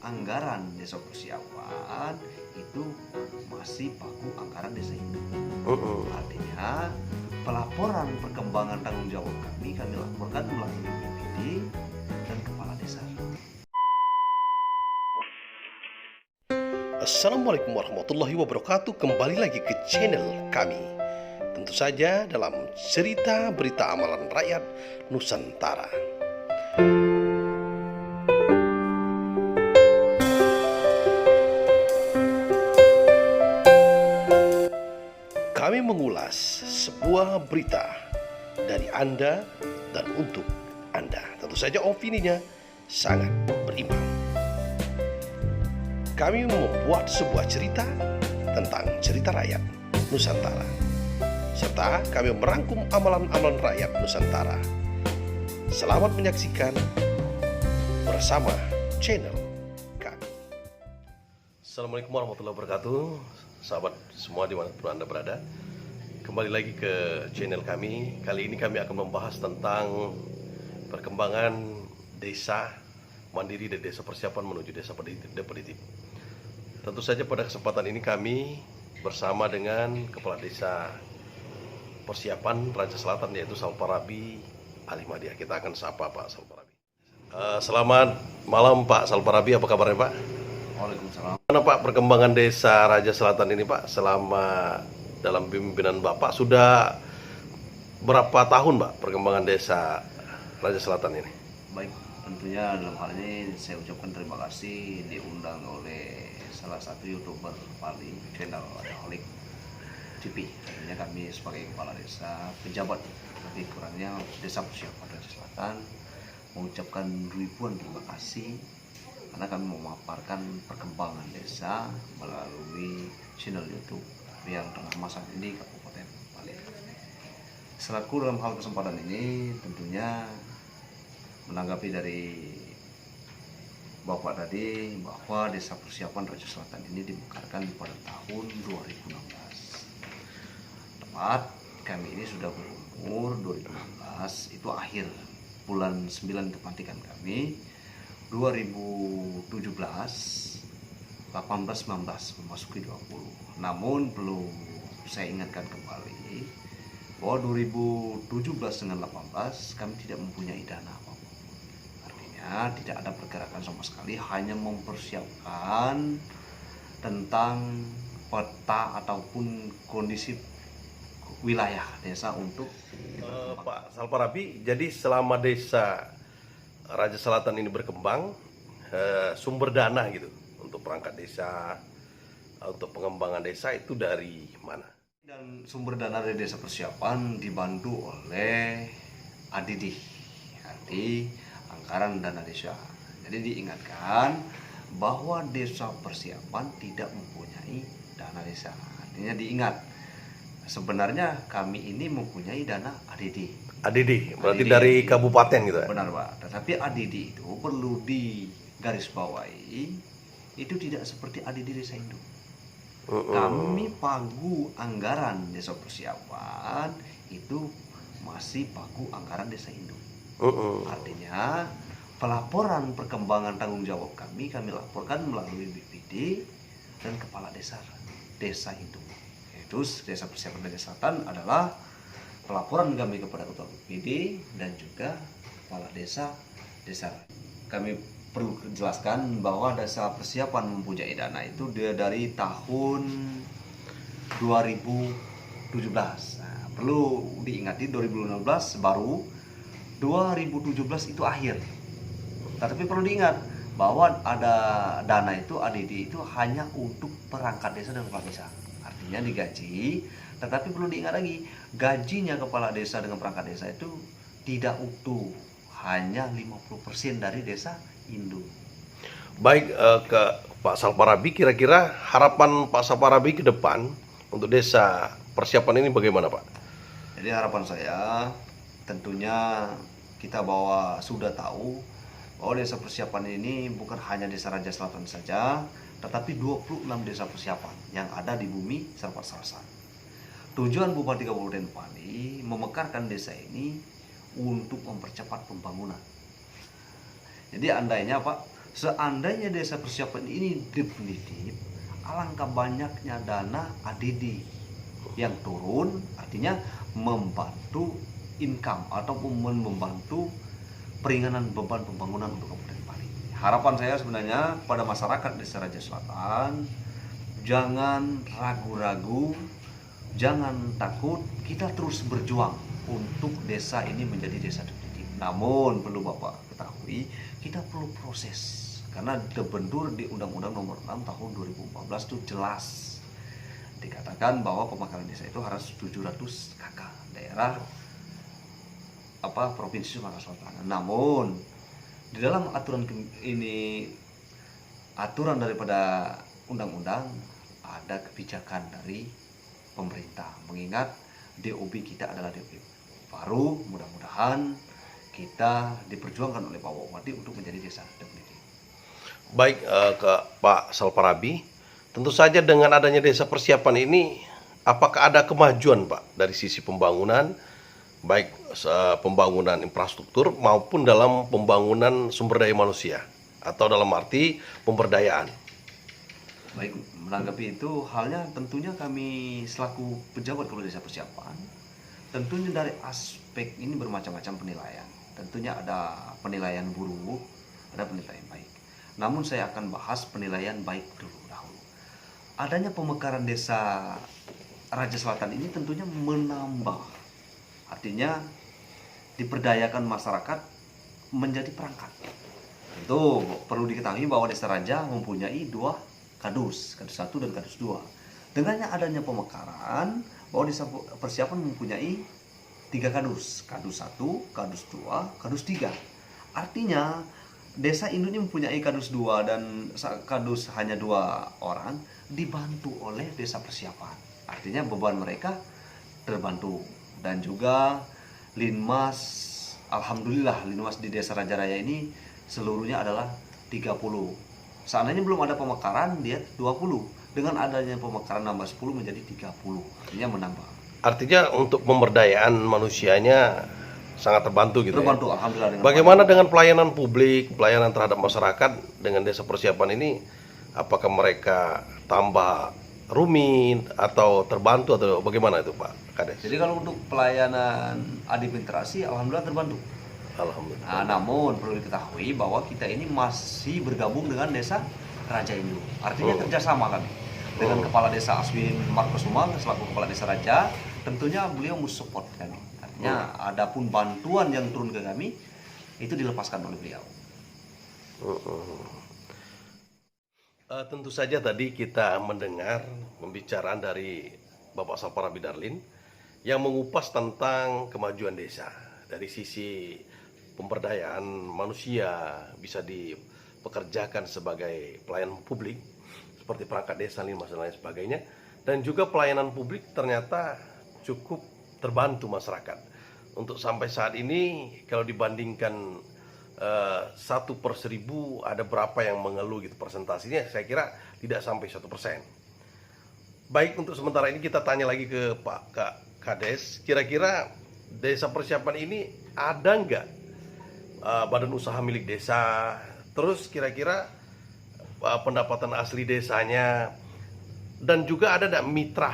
anggaran desa persiapan itu masih pagu anggaran desa itu. Artinya pelaporan perkembangan tanggung jawab kami laporkan melalui BPD dan kepala desa. Assalamualaikum warahmatullahi wabarakatuh. Kembali lagi ke channel kami. Tentu saja dalam cerita berita amalan rakyat Nusantara. Kami mengulas sebuah berita dari Anda dan untuk Anda. Tentu saja opininya sangat berimbang. Kami membuat sebuah cerita tentang cerita rakyat Nusantara, serta kami merangkum amalan-amalan rakyat Nusantara. Selamat menyaksikan bersama channel kami. Assalamualaikum warahmatullahi wabarakatuh, sahabat semua dimanapun Anda berada. Kembali lagi ke channel kami. Kali ini kami akan membahas tentang perkembangan desa mandiri dan desa persiapan menuju desa definitif. Tentu saja pada kesempatan ini kami bersama dengan Kepala Desa Persiapan Raja Selatan, yaitu Salparabi Alimadia. Kita akan sapa Pak Salparabi. Selamat malam Pak Salparabi, apa kabarnya Pak? Waalaikumsalam. Mana Pak perkembangan desa Raja Selatan ini Pak selama dalam pimpinan Bapak? Sudah berapa tahun Pak perkembangan desa Raja Selatan ini? Baik, tentunya dalam hal ini saya ucapkan terima kasih diundang oleh salah satu YouTuber paling channel Holik TV. Tentunya kami sebagai kepala desa, pejabat lebih kurangnya desa persiapan Raja Selatan mengucapkan ribuan terima kasih karena kami memaparkan perkembangan desa melalui channel YouTube yang ternama saat ini Kabupaten Bali. Selaku dalam hal kesempatan ini tentunya menanggapi dari Bapak tadi bahwa desa persiapan Raja Selatan ini dimekarkan pada tahun 2016. Tepat kami ini sudah berumur 2016, itu akhir bulan 9 itu pelantikan kami. 2017, 18, 19 memasuki 20. Namun perlu saya ingatkan kembali bahwa 2017 dengan 18 kami tidak mempunyai dana apapun. Artinya tidak ada pergerakan sama sekali, hanya mempersiapkan tentang peta ataupun kondisi wilayah desa untuk Pak Salparabi, jadi selama desa Raja Selatan ini berkembang, sumber dana gitu untuk perangkat desa, untuk pengembangan desa itu dari mana? Dan sumber dana dari desa persiapan dibantu oleh ADD, arti anggaran dana desa. Jadi diingatkan bahwa desa persiapan tidak mempunyai dana desa. Artinya diingat, sebenarnya kami ini mempunyai dana ADD. ADD, berarti ADD. dari kabupaten gitu ya? Benar Pak, tetapi ADD itu perlu digarisbawahi, itu tidak seperti ADD desa induk. Kami pagu anggaran desa persiapan itu masih pagu anggaran desa induk. Artinya pelaporan perkembangan tanggung jawab kami laporkan melalui BPD dan kepala desa induk. Yaitu desa persiapan Raja Selatan adalah pelaporan kami kepada ketua BPD dan juga kepala desa. Kami perlu jelaskan bahwa desa persiapan mempunyai dana itu dari tahun 2017. Nah, perlu diingati 2016 baru, 2017 itu akhir. Tetapi perlu diingat bahwa ada dana itu ADD itu hanya untuk perangkat desa dan kepala desa. Artinya digaji, tetapi perlu diingat lagi, gajinya kepala desa dengan perangkat desa itu tidak utuh, hanya 50% dari desa induk. Baik, ke Pak Salparabi, kira-kira harapan Pak Salparabi ke depan untuk desa persiapan ini bagaimana Pak? Jadi harapan saya tentunya kita sudah tahu bahwa desa persiapan ini bukan hanya desa Raja Selatan saja, tetapi 26 desa persiapan yang ada di bumi Serpat Selatan. Tujuan Bupati Kabupaten Pali memekarkan desa ini untuk mempercepat pembangunan. Jadi andainya Pak, seandainya desa persiapan ini definitif, alangkah banyaknya dana ADD yang turun, artinya membantu income ataupun membantu peringanan beban pembangunan untuk Kabupaten Pari. Harapan saya sebenarnya pada masyarakat Desa Raja Selatan, jangan ragu-ragu, jangan takut, kita terus berjuang untuk desa ini menjadi desa definitif. Namun perlu Bapak ketahui, kita perlu proses. Karena terbentur di Undang-Undang Nomor 6 Tahun 2014 itu jelas dikatakan bahwa pemekaran desa itu harus 700 KK daerah Provinsi Sumatera Selatan. Namun di dalam aturan ini, aturan daripada undang-undang, ada kebijakan dari pemerintah, mengingat DOB kita adalah DOB baru. Mudah-mudahan kita diperjuangkan oleh Pak Bupati untuk menjadi desa definitif. Baik, ke Pak Salparabi, tentu saja dengan adanya desa persiapan ini, apakah ada kemajuan Pak dari sisi pembangunan, baik pembangunan infrastruktur maupun dalam pembangunan sumber daya manusia, atau dalam arti pemberdayaan? Baik, menanggapi itu, halnya tentunya kami selaku pejabat Kepala Desa Persiapan, tentunya dari aspek ini bermacam-macam penilaian. Tentunya ada penilaian buruk, ada penilaian baik. Namun saya akan bahas penilaian baik dahulu. Adanya pemekaran desa Raja Selatan ini tentunya menambah, artinya diperdayakan masyarakat menjadi perangkat. Itu perlu diketahui bahwa Desa Raja mempunyai 2 kadus 1 dan kadus 2. Dengannya adanya pemekaran, bahwa Desa Persiapan mempunyai 3 kadus 1, kadus 2, kadus 3. Artinya desa induknya mempunyai kadus 2 dan kadus hanya 2 orang, dibantu oleh Desa Persiapan. Artinya beban mereka terbantu. Dan juga Linmas, alhamdulillah Linmas di Desa Raja Raya ini seluruhnya adalah 30. Seandainya belum ada pemekaran, dia 20. Dengan adanya pemekaran nambah 10 menjadi 30. Artinya menambah. Artinya untuk pemberdayaan manusianya sangat terbantu gitu. Terbantu, ya? alhamdulillah. Bagaimana dengan pelayanan publik, pelayanan terhadap masyarakat dengan desa persiapan ini? Apakah mereka tambah rumit atau terbantu atau bagaimana itu Pak Kades? Jadi kalau untuk pelayanan administrasi, alhamdulillah terbantu. Alhamdulillah. Nah, namun perlu diketahui bahwa kita ini masih bergabung dengan Desa Raja Induk. Artinya kerjasama kami dengan Kepala Desa Aswin Markosuma selaku Kepala Desa Raja. Tentunya beliau mensupport kami. Artinya adapun bantuan yang turun ke kami itu dilepaskan oleh beliau. Tentu saja tadi kita mendengar pembicaraan dari Bapak Salparabi Darlin yang mengupas tentang kemajuan desa dari sisi pemberdayaan manusia, bisa dipekerjakan sebagai pelayanan publik seperti perangkat desa, linmas dan lain sebagainya, dan juga pelayanan publik ternyata cukup terbantu masyarakat. Untuk sampai saat ini kalau dibandingkan 1/1000 ada berapa yang mengeluh gitu persentasinya, saya kira tidak sampai 1%. Baik, untuk sementara ini kita tanya lagi ke Pak Kades, kira-kira desa persiapan ini ada nggak badan usaha milik desa, terus kira-kira pendapatan asli desanya, dan juga ada nggak mitra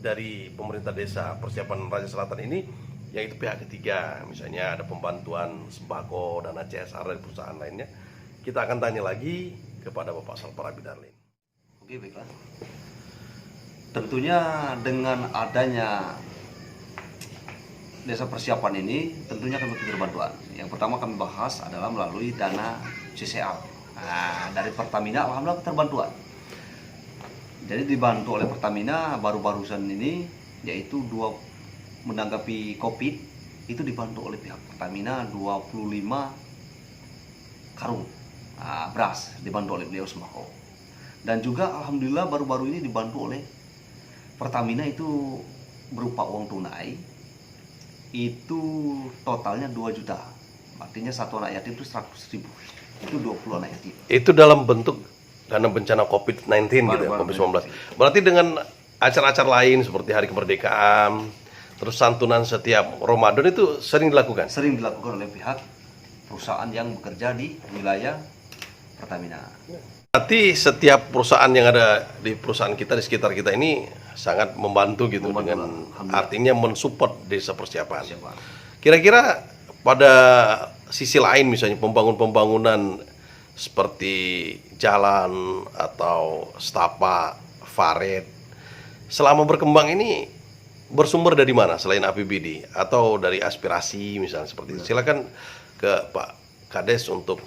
dari pemerintah desa persiapan Raja Selatan ini, yaitu pihak ketiga, misalnya ada pembantuan sembako, dana CSR dari perusahaan lainnya. Kita akan tanya lagi kepada Bapak Salparabi Darlin. Oke, baiklah. Tentunya dengan adanya desa persiapan ini, tentunya kami butuh bantuan. Yang pertama kami bahas adalah melalui dana CCL. Nah, dari Pertamina alhamdulillah terbantuan. Jadi dibantu oleh Pertamina baru-barusan ini, yaitu menanggapi COVID, itu dibantu oleh pihak Pertamina 25 karung beras, dibantu oleh beliau sembako. Dan juga alhamdulillah baru-baru ini dibantu oleh Pertamina itu berupa uang tunai, itu totalnya 2 juta. Artinya satu anak yatim itu 100.000. Itu 20 anak yatim. Itu dalam bentuk dana bencana COVID-19 gitu ya, COVID-19. Berarti dengan acara-acara lain seperti Hari Kemerdekaan, terus santunan setiap Ramadan itu sering dilakukan? Sering dilakukan oleh pihak perusahaan yang bekerja di wilayah Pertamina. Berarti setiap perusahaan yang ada di perusahaan kita, di sekitar kita ini sangat membantu gitu, Membantu, dengan alhamdulillah. artinya mensupport desa persiapan. Siapa? Kira-kira pada sisi lain misalnya pembangunan seperti jalan atau setapak, faret, selama berkembang ini bersumber dari mana selain APBD atau dari aspirasi misalnya seperti itu? Silakan ke Pak Kades untuk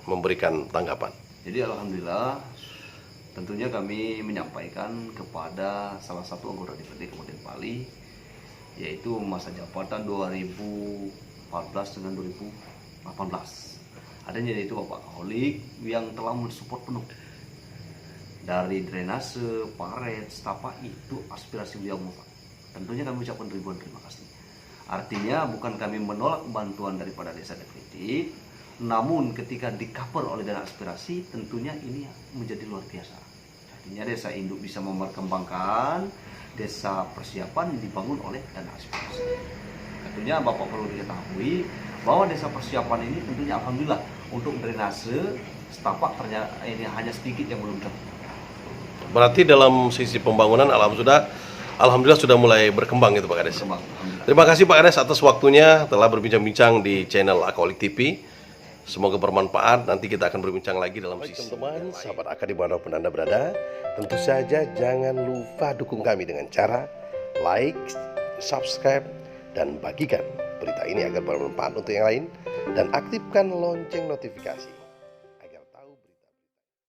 memberikan tanggapan. Jadi alhamdulillah tentunya kami menyampaikan kepada salah satu anggota DPRD Kabupaten Pali, yaitu masa jabatan 2014 dengan 2018. Adanya yaitu Bapak Holik yang telah mensupport penuh dari drainase, paret, setapak, itu aspirasi beliau Bapak. Tentunya kami ucapkan ribuan terima kasih. Artinya bukan kami menolak bantuan daripada desa definitif, namun ketika di-cover oleh dana aspirasi, tentunya ini menjadi luar biasa. Artinya desa induk bisa memperkembangkan, desa persiapan dibangun oleh dana aspirasi. Tentunya Bapak perlu diketahui bahwa desa persiapan ini tentunya alhamdulillah untuk drainase, setapak ternyata ini hanya sedikit yang belum terjadi. Berarti dalam sisi pembangunan alhamdulillah sudah mulai berkembang gitu Pak Kades. Terima kasih Pak Kades atas waktunya telah berbincang-bincang di channel Alkoholik TV. Semoga bermanfaat. Nanti kita akan berbincang lagi dalam sisi teman-teman, sahabat AK dimanapun Anda berada. Tentu saja jangan lupa dukung kami dengan cara like, subscribe, dan bagikan berita ini agar bermanfaat untuk yang lain, dan aktifkan lonceng notifikasi.